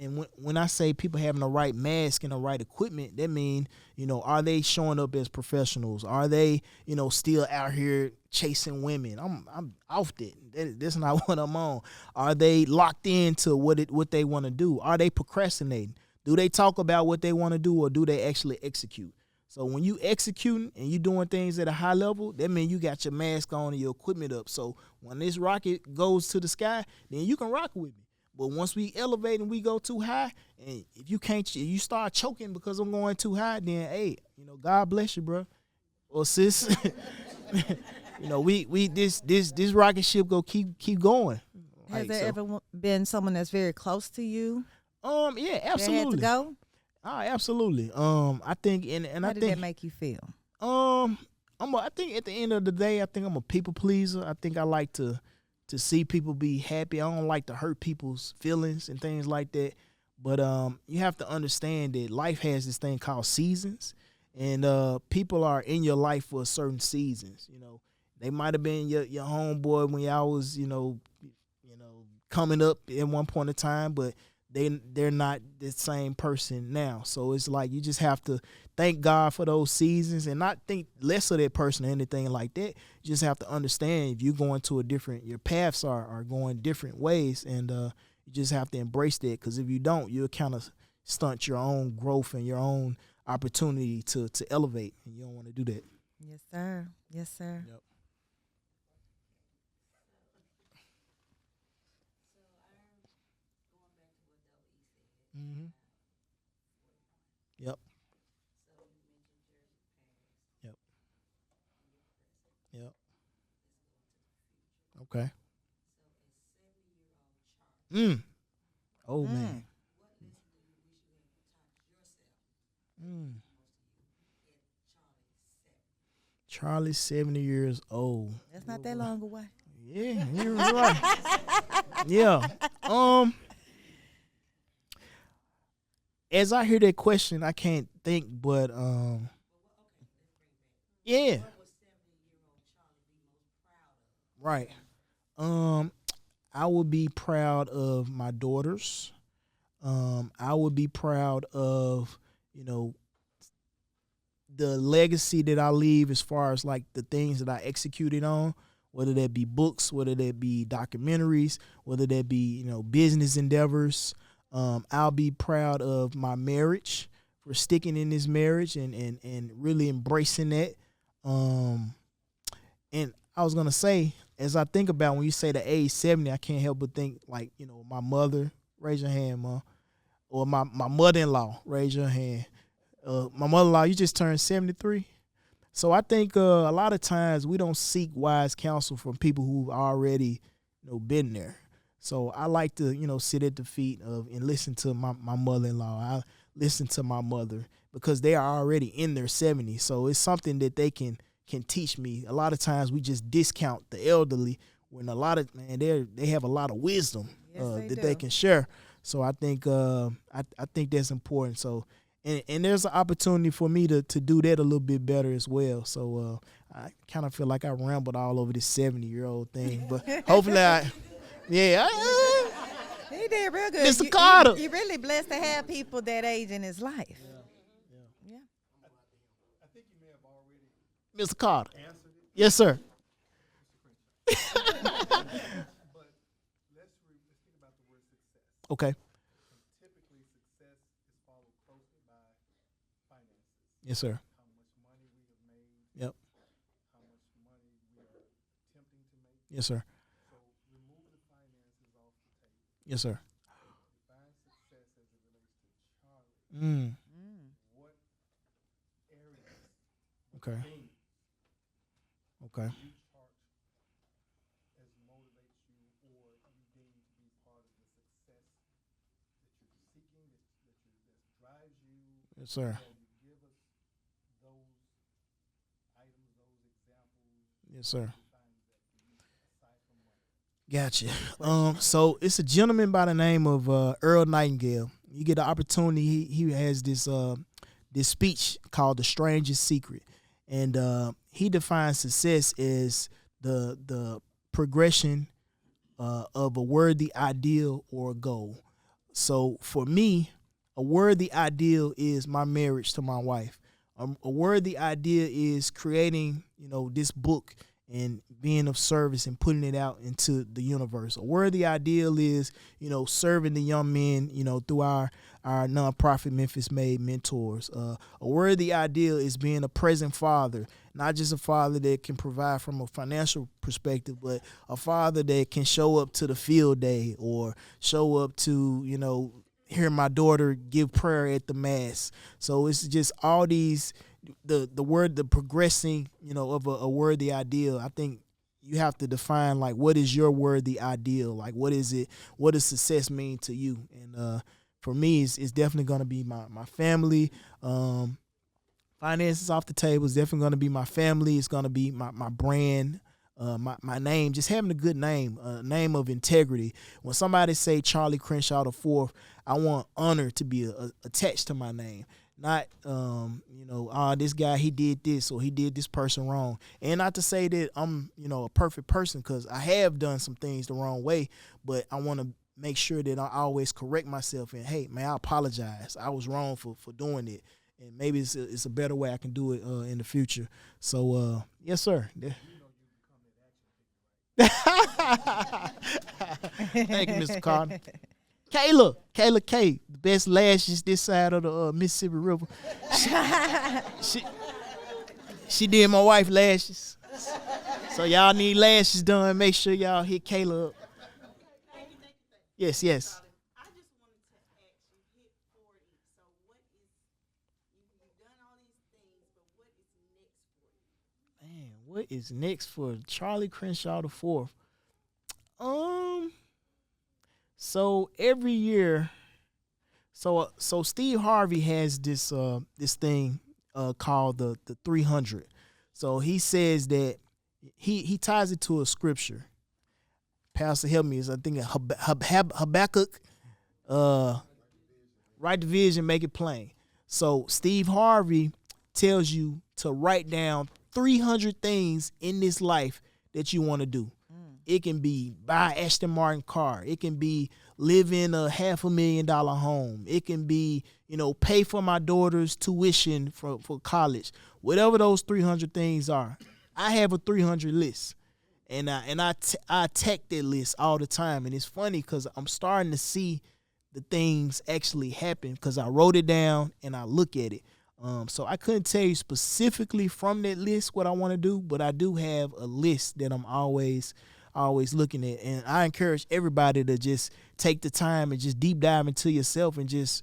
and when I say people having the right mask and the right equipment, that mean, are they showing up as professionals? Are they, still out here chasing women? I'm off that. That's not what I'm on. Are they locked into what they want to do? Are they procrastinating? Do they talk about what they want to do, or do they actually execute? So when you executing and you doing things at a high level, that means you got your mask on and your equipment up. So when this rocket goes to the sky, then you can rock with me. But once we elevate and we go too high, and if you start choking because I'm going too high, then hey, God bless you, bro, or sis. This rocket ship go keep going. Has there ever been someone that's very close to you? Yeah, absolutely. That had to go? Oh, absolutely. I think, How did that make you feel? I think at the end of the day, I think I'm a people pleaser. I think I like to see people be happy. I don't like to hurt people's feelings and things like that. But you have to understand that life has this thing called seasons, and people are in your life for certain seasons. They might have been your homeboy when y'all was coming up at one point in time, but they're not the same person now. So it's like you just have to thank God for those seasons and not think less of that person or anything like that. You just have to understand if you're going to your paths are going different ways, and you just have to embrace that, because if you don't, you'll kind of stunt your own growth and your own opportunity to elevate, and you don't want to do that. Yes, sir. Yes, sir. Yep. Mm-hmm. Yep. Yep. Yep. Okay. Oh man. Charlie's 70 years old. That's not that long away. Yeah, you're right. Yeah. As I hear that question, I can't think, but yeah. Right. I would be proud of my daughters. I would be proud of, the legacy that I leave as far as like the things that I executed on, whether that be books, whether that be documentaries, whether that be, business endeavors. I'll be proud of my marriage, for sticking in this marriage and really embracing that. And I was going to say, as I think about when you say the age 70, I can't help but think like, my mother, raise your hand, Ma, Or my mother-in-law, raise your hand. My mother-in-law, you just turned 73. So I think a lot of times we don't seek wise counsel from people who've already, been there. So I like to, sit at the feet of and listen to my mother-in-law. I listen to my mother because they are already in their 70s. So it's something that they can teach me. A lot of times we just discount the elderly when a lot of they have a lot of wisdom they can share. So I think I think that's important. So and there's an opportunity for me to do that a little bit better as well. So I kind of feel like I rambled all over this 70-year-old thing, but hopefully he did real good. Mr. Carter. You really blessed to have people that age in his life. Yeah. I think you may have already Mr. Carter. answered it, Yes, sir. but let's think about the word success. Okay. Typically, success is followed closely by finances. Yes, sir. How much money we have made. Yep. How much money we are attempting to make. Yes, sir. So removing the finances off the table. Yes, sir. Define success as it relates to Charlie. What areas, Okay. things Okay. you chart as motivates you or you deem to be part of the success that you're seeking, that drives you? Yes, sir. Can you give us those items, those examples? Yes, sir. Defines that for you aside from money. Gotcha. So it's a gentleman by the name of Earl Nightingale. You get the opportunity. He has this speech called "The Strangest Secret," and he defines success as the progression of a worthy ideal or a goal. So for me, a worthy ideal is my marriage to my wife. A worthy idea is creating, this book and being of service and putting it out into the universe. A worthy ideal is, serving the young men, through our nonprofit Memphis Made Mentors. A worthy ideal is being a present father, not just a father that can provide from a financial perspective, but a father that can show up to the field day or show up to, hear my daughter give prayer at the mass. So it's just all these, the progressing, of a worthy ideal. I think you have to define, like, what is your worthy ideal? Like, what is it? What does success mean to you? And for me, it's definitely going to be my family. Finances off the table is definitely going to be my family. It's going to be my brand, my name, just having a good name, a name of integrity. When somebody say Charlie Crenshaw the Fourth, I want honor to be attached to my name. Not, this guy, he did this or he did this person wrong. And not to say that I'm, a perfect person, because I have done some things the wrong way, but I want to make sure that I always correct myself and, hey, man, I apologize. I was wrong for doing it. And maybe it's a better way I can do it in the future. So, yes, sir. Thank you, Mr. Carter. Kayla K, the best lashes this side of the Mississippi River. She did my wife lashes. So y'all need lashes done. Make sure y'all hit Kayla up. Thank you. Yes. I just wanted to ask you, hit 40. So what is, you've done all these things, but what is next for you? Man, what is next for Charlie Crenshaw the Fourth? So every year, so Steve Harvey has this thing called the 300. So he says that he ties it to a scripture. Pastor help me, is I think Habakkuk, write the vision, make it plain. So Steve Harvey tells you to write down 300 things in this life that you want to do. It can be buy Aston Martin car. It can be live in a $500,000 home. It can be, pay for my daughter's tuition for college. Whatever those 300 things are, I have a 300 list. And I attack that list all the time. And it's funny because I'm starting to see the things actually happen because I wrote it down and I look at it. So I couldn't tell you specifically from that list what I want to do, but I do have a list that I'm always always looking at. And I encourage everybody to just take the time and just deep dive into yourself and just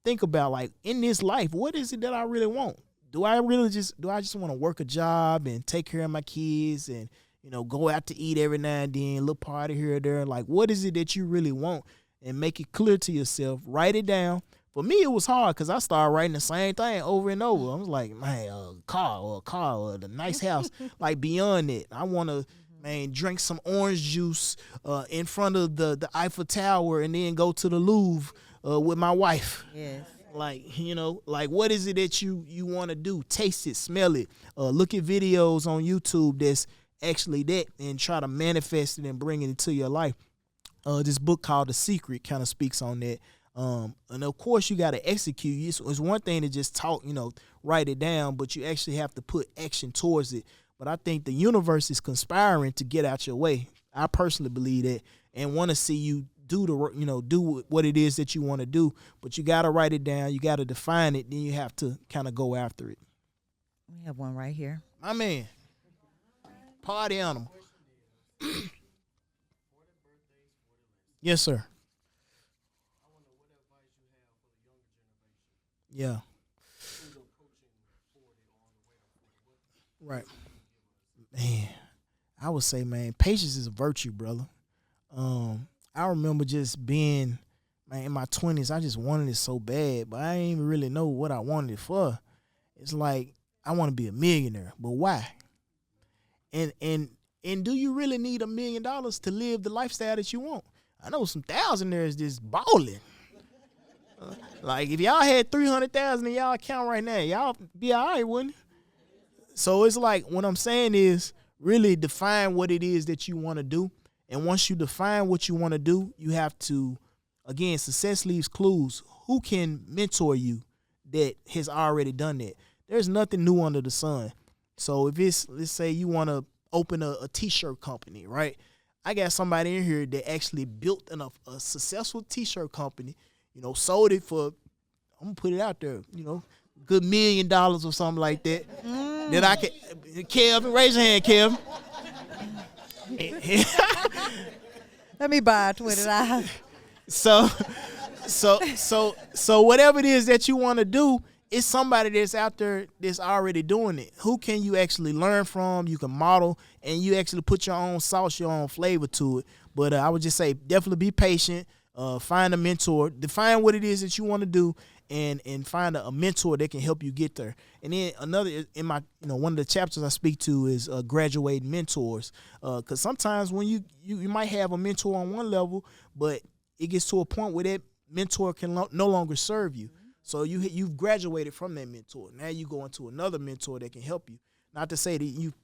think about, like, in this life, what is it that I really want? Do I just want to work a job and take care of my kids and, go out to eat every now and then, a little party here or there? Like, what is it that you really want? And make it clear to yourself. Write it down. For me, it was hard because I started writing the same thing over and over. I was like, man, a car or the nice house. Like, beyond it, I want to, man, drink some orange juice in front of the Eiffel Tower and then go to the Louvre with my wife. Yes. Like, like, what is it that you want to do? Taste it, smell it. Look at videos on YouTube that's actually that and try to manifest it and bring it into your life. This book called The Secret kind of speaks on that. And of course you got to execute. It's one thing to just talk, write it down, but you actually have to put action towards it. But I think the universe is conspiring to get out your way. I personally believe that and want to see you do do what it is that you want to do. But you got to write it down. You got to define it. Then you have to kind of go after it. We have one right here. My man. Party animal. Yes, sir. Yeah. Right. Man, I would say, man, patience is a virtue, brother. I remember just being, man, in my 20s, I just wanted it so bad, but I didn't even really know what I wanted it for. It's like, I want to be a millionaire, but why? And do you really need $1 million to live the lifestyle that you want? I know some thousandaires just balling. Like, if y'all had 300,000 in y'all account right now, y'all be all right, wouldn't it? So it's like, what I'm saying is really define what it is that you want to do. And once you define what you want to do, you have to, again, success leaves clues. Who can mentor you that has already done that? There's nothing new under the sun. So if it's, let's say you want to open a T-shirt company, right? I got somebody in here that actually built a successful T-shirt company, sold it for, I'm going to put it out there, good $1 million or something like that. That I can, Kev, raise your hand, Kev. Let me buy $20. So whatever it is that you want to do, it's somebody that's out there that's already doing it. Who can you actually learn from? You can model, and you actually put your own sauce, your own flavor to it. But I would just say definitely be patient. Find a mentor. Define what it is that you want to do, and find a mentor that can help you get there. And then another, in my, one of the chapters I speak to is graduating mentors. Because sometimes when you might have a mentor on one level, but it gets to a point where that mentor can no longer serve you. So you've graduated from that mentor. Now you go into another mentor that can help you. Not to say that you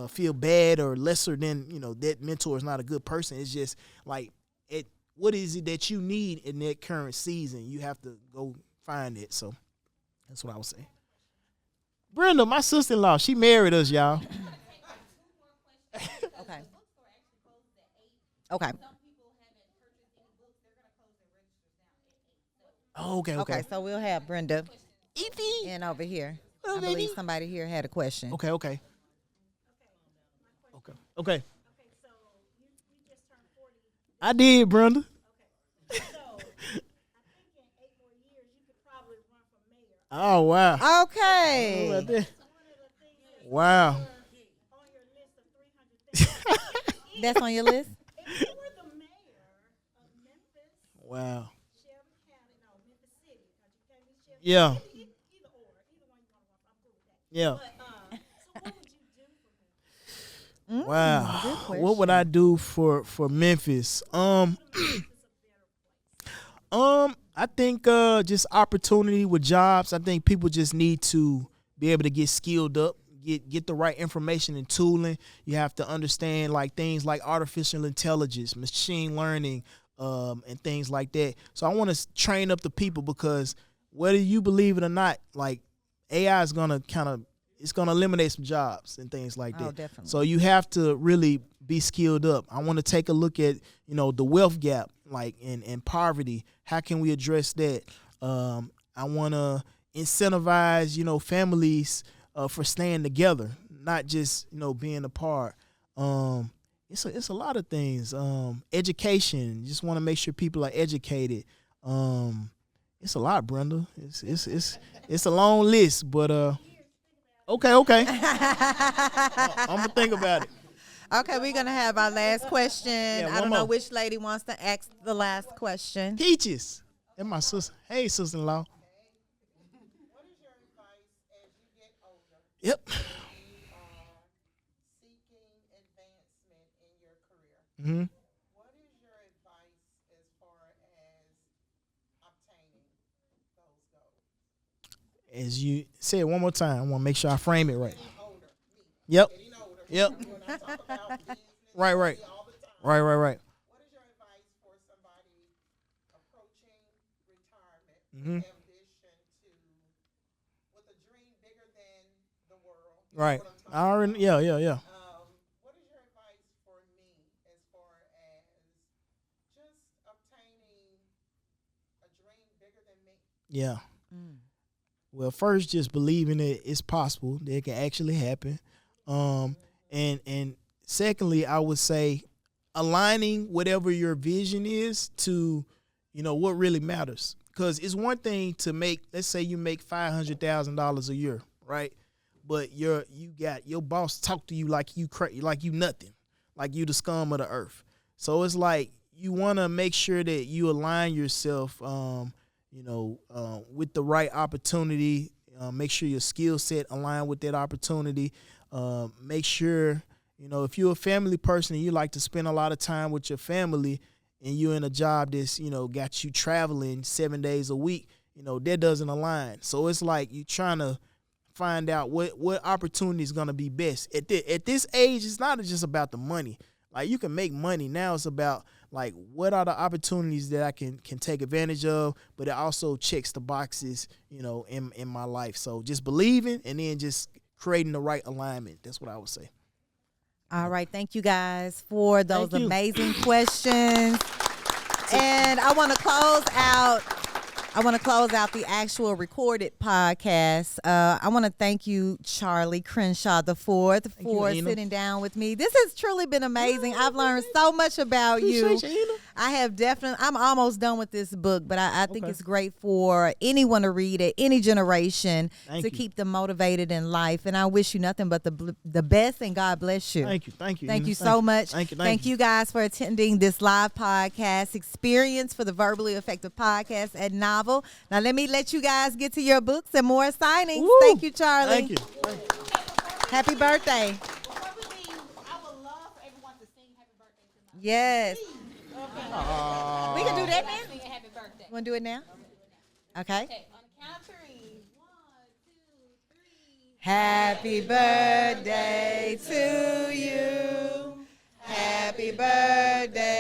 feel bad or lesser than, that mentor is not a good person. It's just like, what is it that you need in that current season? You have to go find it. So that's what I would say. Brenda, my sister-in-law, she married us, y'all. Okay. Okay. Oh, okay. Okay, so we'll have Brenda Evie. and over here. I believe somebody here had a question. Okay. Okay, so you just turned 40. I did, Brenda. Okay, so I think in 8 more years you could probably run for mayor. Oh, wow. Okay. How about that? So one of the things Wow. on your list of 300 things, That's on your list? if you were the mayor of Memphis, Wow. Shelby County, no, Memphis City, because you can't be Shelby Yeah. City, either one you want to run, I'm cool with that. Yeah. But, so what would you do for Memphis? Wow. Good What would I do for Memphis? I think just opportunity with jobs. I think people just need to be able to get skilled up, get the right information and tooling. You have to understand like things like artificial intelligence, machine learning, and things like that. So I want to train up the people because whether you believe it or not, like AI is gonna it's gonna eliminate some jobs and things like that. Oh, definitely. So you have to really be skilled up. I want to take a look at the wealth gap, like in poverty. How can we address that? I want to incentivize families for staying together, not just being apart. it's a lot of things. Education. Just want to make sure people are educated. It's a lot, Brenda. It's a long list, but okay. I'm gonna think about it. Okay, we're gonna have our last question. Yeah, I one don't know more. which lady wants to ask the last question. Peaches and my sister. Hey, sister-in-law. What is your advice as you get older? Yep. You are seeking advancement in your career. Hmm. What is your advice as far as obtaining those goals? As you say it one more time, I want to make sure I frame it right. Getting older, me. Yep. Getting older. Yep. When I talk about business, Right. all the time. Right. What is your advice for somebody approaching retirement Mhm. with ambition to, with a dream bigger than the world? You know Right. what I'm talking I already. about? Yeah. What is your advice for me as far as just obtaining a dream bigger than me? Yeah. Mm. Well, first, just believing that it's possible that it can actually happen. And secondly, I would say aligning whatever your vision is to, what really matters. Because it's one thing to make, let's say you make $500,000 a year, right? But your boss talk to you like you nothing, like you the scum of the earth. So it's like you want to make sure that you align yourself, with the right opportunity. Make sure your skill set align with that opportunity. Make sure, if you're a family person and you like to spend a lot of time with your family and you're in a job that's, got you traveling 7 days a week, that doesn't align. So it's like you trying to find out what opportunity is going to be best. At this age, it's not just about the money. Like, you can make money. Now it's about, like, what are the opportunities that I can take advantage of, but it also checks the boxes, in my life. So just believing and then just creating the right alignment. That's what I would say. All right, thank you guys for those Thank you. amazing questions. And I want to close out the actual recorded podcast. I want to thank you, Charlie Crenshaw the Fourth, for Ina. sitting down with me. This has truly been amazing. I've learned so much about you. Appreciate you, Ina. I have definitely. I'm almost done with this book, but I think Okay. it's great for anyone to read it, any generation, Thank to you. keep them motivated in life. And I wish you nothing but the best, and God bless you. Thank you. Thank Ina. you so much. Thank you. Thank you guys for attending this live podcast experience for the Verbally Effective Podcast at Novel. Now let you guys get to your books and more signings. Woo. Thank you, Charlie. Thank you. Happy birthday. Before we leave, I would love for everyone to sing happy birthday to my Yes. We can do that now. Sing a happy birthday. Want to do it now? Okay. Okay, on the count of three. 1, 2, 3. Happy birthday to you. Happy birthday